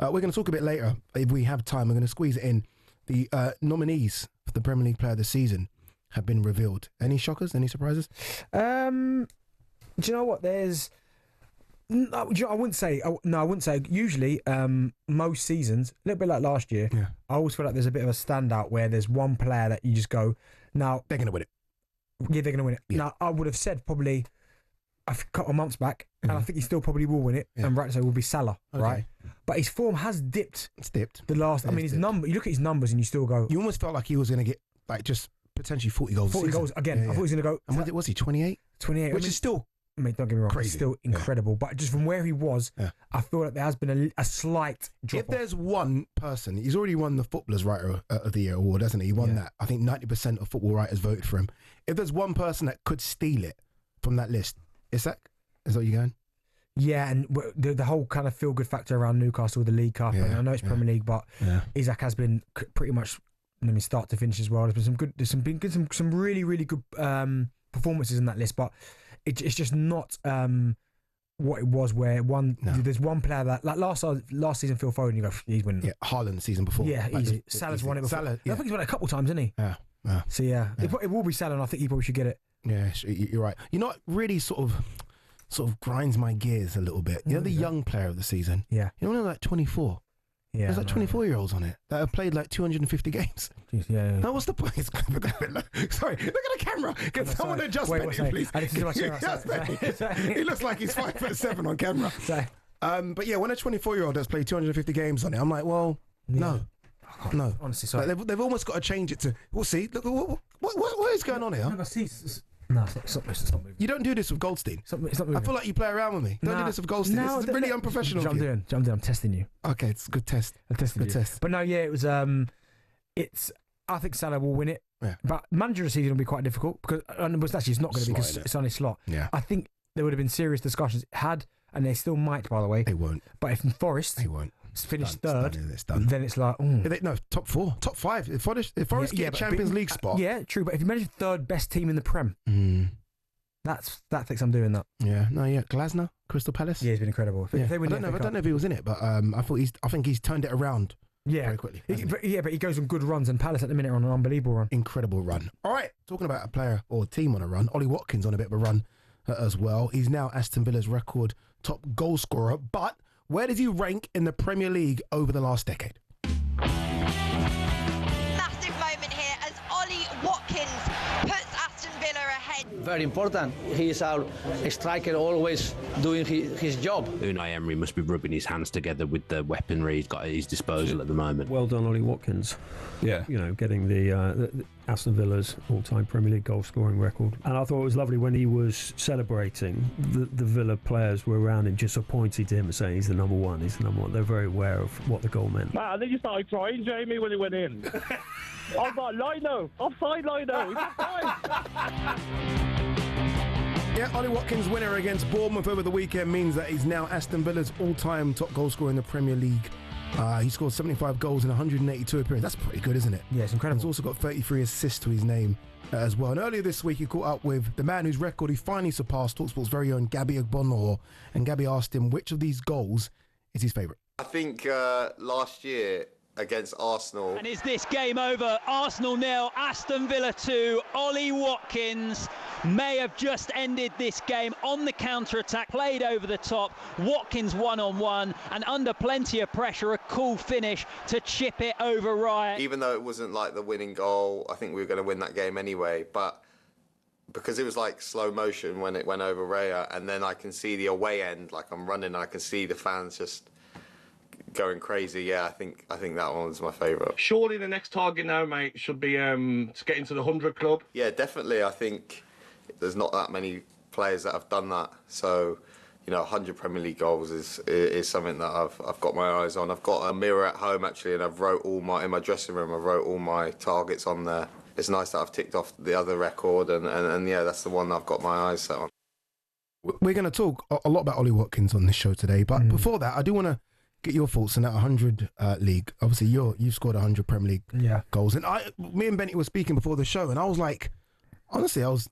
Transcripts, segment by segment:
We're going to talk a bit later, if we have time. We're going to squeeze it in. The nominees for the Premier League Player of the Season have been revealed. Any shockers? Any surprises? Do you know what? I wouldn't say. Usually, most seasons, a little bit like last year, I always feel like there's a bit of a standout where there's one player that you just go, now they're going to win it. Yeah, they're going to win it. Yeah. Now, I would have said probably a couple of months back, and I think he still probably will win it. Yeah. And right, so will be Salah, Okay. right? But his form has dipped. It's dipped. The last, I mean, his number. You look at his numbers, and you still go. You almost felt like he was going to get like just potentially 40 goals. 40 goals again. Yeah, I thought he was going to go. And was he 28? 28, Which is still. I mean, don't get me wrong, crazy. it's still incredible. But just from where he was, I feel like there has been a slight drop. If there's one person, he's already won the Footballers' Writer of the Year award, hasn't he? He won that. I think 90% of football writers voted for him. If there's one person that could steal it from that list, Isak? Is that what you're going? Yeah, and the whole kind of feel-good factor around Newcastle, the League Cup. And I know it's Premier League, but Isak has been pretty much, start to finish as well. There's been some really, really good performances in that list, but it's just not what it was. Where there's one player that like last season, Phil Foden, you go, he's winning. Yeah, Haaland the season before. Yeah, easy. Salah's won it before. Salah, I think he's won it a couple of times, hasn't he? Yeah. So it will be Salah, and I think he probably should get it. Yeah, you're right. You know what really sort of grinds my gears a little bit? You know the young player of the season? Yeah. You know, like 24? Yeah. There's like 24-year-olds on it that have played like 250 games. Jeez, yeah. Now, what's the point? Sorry, look at the camera. Can someone adjust Benny, please? He looks like he's 5'7" on camera. But yeah, when a 24-year-old has played 250 games on it, I'm like, well, no. Honestly, sorry. Like they've almost got to change it to, we'll see. Look, what is going on here? No, it's not moving. You don't do this with Goldstein. It's not moving. I feel like you play around with me. Don't do this with Goldstein. This is really unprofessional. I'm testing you. Okay, it's a good test. I'm testing you. Test. But no, yeah, it was. I think Salah will win it. Yeah. But manager of the season will be quite difficult because actually it's not going to be because it's only slot. Yeah. I think there would have been serious discussions and they still might, by the way. They won't. But if Forest, they won't. Finish third, then it's like no, top 4, top 5. If Forest get a Champions League spot, yeah, true. But if you manage third best team in the Prem, that thinks I'm doing that. Yeah, Glasner, Crystal Palace. Yeah, he's been incredible. I don't know if he was in it, but I think he's turned it around. Yeah, very quickly. But he goes on good runs, and Palace at the minute are on an unbelievable run. Incredible run. All right, talking about a player or team on a run, Ollie Watkins on a bit of a run as well. He's now Aston Villa's record top goal scorer, but where does he rank in the Premier League over the last decade? Massive moment here as Ollie Watkins puts Aston Villa ahead. Very important. He is our striker, always doing his job. Unai Emery must be rubbing his hands together with the weaponry he's got at his disposal at the moment. Well done, Ollie Watkins. Yeah. Getting the Aston Villa's all-time Premier League goal-scoring record. And I thought it was lovely when he was celebrating. The Villa players were around him, just pointing to him and saying he's the number one. They're very aware of what the goal meant. Man, then you started crying, Jamie, when it went in. I was like, Lino, offside Lino, he's offside. Yeah, Ollie Watkins' winner against Bournemouth over the weekend means that he's now Aston Villa's all-time top goal scorer in the Premier League. He scored 75 goals in 182 appearances. That's pretty good, isn't it? Yeah, it's incredible. He's also got 33 assists to his name as well. And earlier this week, he caught up with the man whose record he finally surpassed, talkSPORT's very own Gabby Ogbonlor. And Gabby asked him which of these goals is his favourite. I think last year against Arsenal. And is this game over? Arsenal 0, Aston Villa 2. Ollie Watkins may have just ended this game on the counter-attack, played over the top. Watkins one-on-one, and under plenty of pressure, a cool finish to chip it over Raya. Even though it wasn't like the winning goal, I think we were going to win that game anyway, but because it was like slow motion when it went over Raya, and then I can see the away end, like I'm running, I can see the fans just going crazy. Yeah, I think that one was my favourite. Surely the next target now, mate, should be to get into the 100 club. Yeah, definitely. I think there's not that many players that have done that. So, 100 Premier League goals is something that I've got my eyes on. I've got a mirror at home actually, and in my dressing room. I wrote all my targets on there. It's nice that I've ticked off the other record, and yeah, that's the one that I've got my eyes set on. We're going to talk a lot about Ollie Watkins on this show today, but before that, I do want to get your thoughts on that 100 league. Obviously, you've scored 100 Premier League goals, and me and Benny were speaking before the show, and I was like, honestly, I was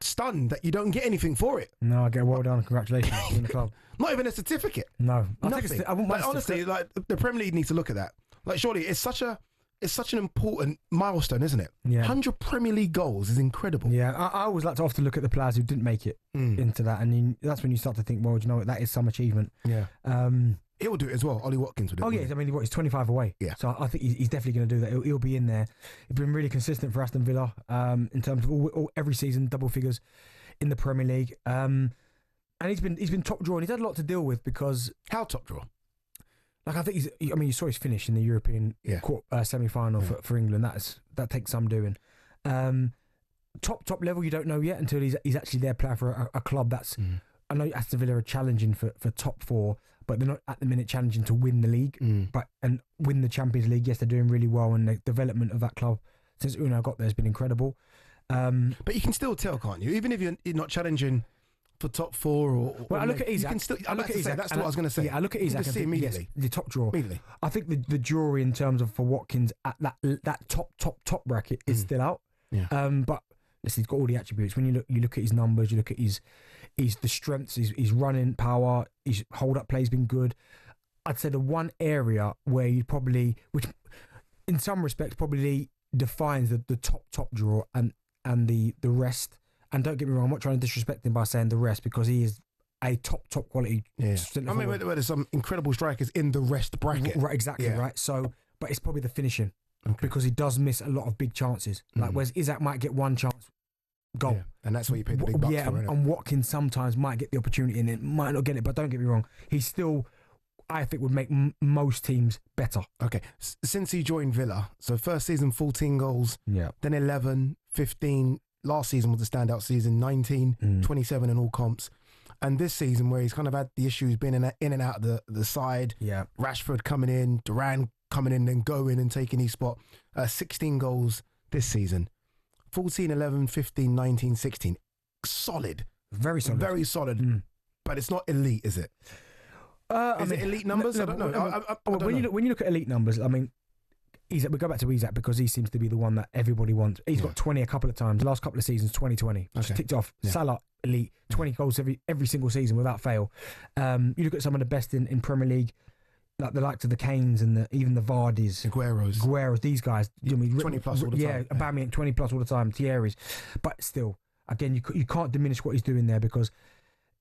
stunned that you don't get anything for it. No, I get well done. Congratulations in the club. Not even a certificate. No, nothing. But honestly, like the Premier League needs to look at that. Like, surely it's such an important milestone, isn't it? Yeah. 100 Premier League goals is incredible. Yeah, I always like to often look at the players who didn't make it into that, and that's when you start to think, well, do you know what? That is some achievement. Yeah. He'll do it as well. Ollie Watkins will do it. Oh yeah, I mean, he's 25 away. Yeah. So I think he's definitely going to do that. He'll be in there. He's been really consistent for Aston Villa in terms of every season, double figures in the Premier League. And he's been top draw, and he's had a lot to deal with because how top draw? Like I think you saw his finish in the European semi-final for England. That takes some doing. Top level, you don't know yet until he's actually there playing for a club that's. I know Aston Villa are challenging for top 4, but they're not at the minute challenging to win the league, and win the Champions League. Yes, they're doing really well, and the development of that club since Unai got there has been incredible. But you can still tell, can't you? Even if you're not challenging for top 4 or I look at Isak. That's what I was going to say. Yeah, I look at Isak. You can see immediately the top draw. Immediately. I think the draw in terms of for Watkins at that top bracket is still out. Yeah. But listen, he's got all the attributes. When you look at his numbers, you look at his the strengths, his running power, his hold up play's been good. I'd say the one area where you probably, which in some respects probably defines the top draw and the rest. And don't get me wrong, I'm not trying to disrespect him by saying the rest, because he is a top quality. Yeah. I mean, there's some incredible strikers in the rest bracket. Right, exactly, right. So, but it's probably the finishing, because he does miss a lot of big chances. Like, whereas Isak might get one chance, goal. Yeah. And that's what you pay the big bucks for, and Watkins sometimes might get the opportunity and it might not get it, but don't get me wrong, he still, I think, would make most teams better. Okay, since he joined Villa, so first season 14 goals, then 11, 15, last season was the standout season, 19, 27 in all comps. And this season, where he's kind of had the issues being in and out of the side, Rashford coming in, Duran coming in and going and taking his spot, 16 goals this season, 14, 11, 15, 19, 16. Solid. Very solid. Very solid. But it's not elite, is it? Is it elite numbers? I don't know. When you look at elite numbers, I mean, Isak, we go back to Isak because he seems to be the one that everybody wants. He's got 20 a couple of times. Last couple of seasons, 20. Just ticked off. Yeah. Salah, elite. 20 goals every single season without fail. You look at some of the best in Premier League, like the likes of the Kanes and even the Vardys. Agueros, these guys. 20 plus all the time. Yeah, Aubameyang, 20 plus all the time. Thierry's. But still, again, you can't diminish what he's doing there, because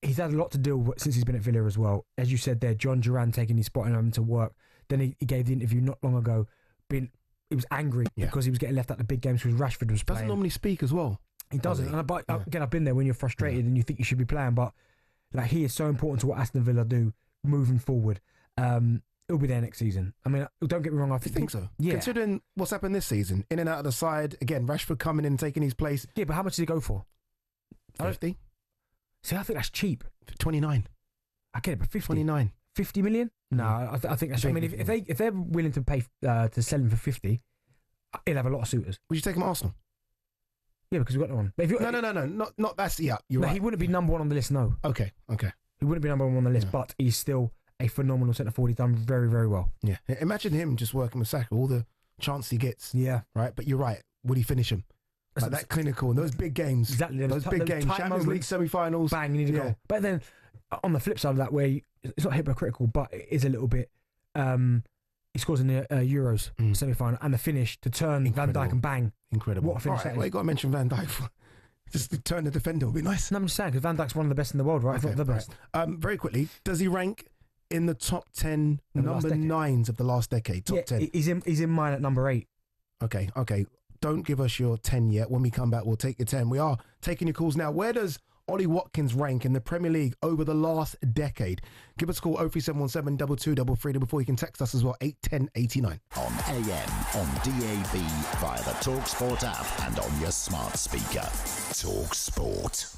he's had a lot to deal with since he's been at Villa as well. As you said there, John Duran taking his spot and having to work. Then he gave the interview not long ago. He was angry because he was getting left out the big games because Rashford was playing. Doesn't normally speak as well. He doesn't. Again, I've been there when you're frustrated and you think you should be playing, but like, he is so important to what Aston Villa do moving forward. He'll be there next season. I mean, don't get me wrong. I think so. Yeah. Considering what's happened this season, in and out of the side again, Rashford coming in and taking his place. Yeah, but how much did he go for? 50. See, I think that's cheap. 29. I get it, but 50. 29. 50 million? No, I think that's. I mean, if they're willing to pay to sell him for 50, he'll have a lot of suitors. Would you take him at Arsenal? Yeah, because we've got no one. But if no, not that's you're right. He wouldn't be number one on the list. No. Okay. He wouldn't be number one on the list, but he's still a phenomenal centre forward. He's done very, very well. Yeah. Imagine him just working with Saka, all the chance he gets. Yeah. Right, but you're right. Would he finish him? Like that clinical in those big games. Exactly. Those big games. Champions League semi-finals. Bang, you need to go. But then on the flip side of that, where it's not hypocritical, but it is a little bit. He scores in the Euros semi-final and the finish to turn Van Dijk and bang. Incredible. What a finish! Well, you got to mention Van Dijk. Just to turn the defender would be nice. No, I'm just saying, because Van Dijk's one of the best in the world, right? Okay, If not the best. Very quickly, does he rank in the top 10 number 9s of the last decade? Top 10. He's in mine at number 8. Okay. Don't give us your 10 yet. When we come back, we'll take your 10. We are taking your calls now. Where does Ollie Watkins rank in the Premier League over the last decade? Give us a call 0371 223 before you can text us as well, 81089. On AM, on DAB, via the talkSPORT app and on your smart speaker. talkSPORT.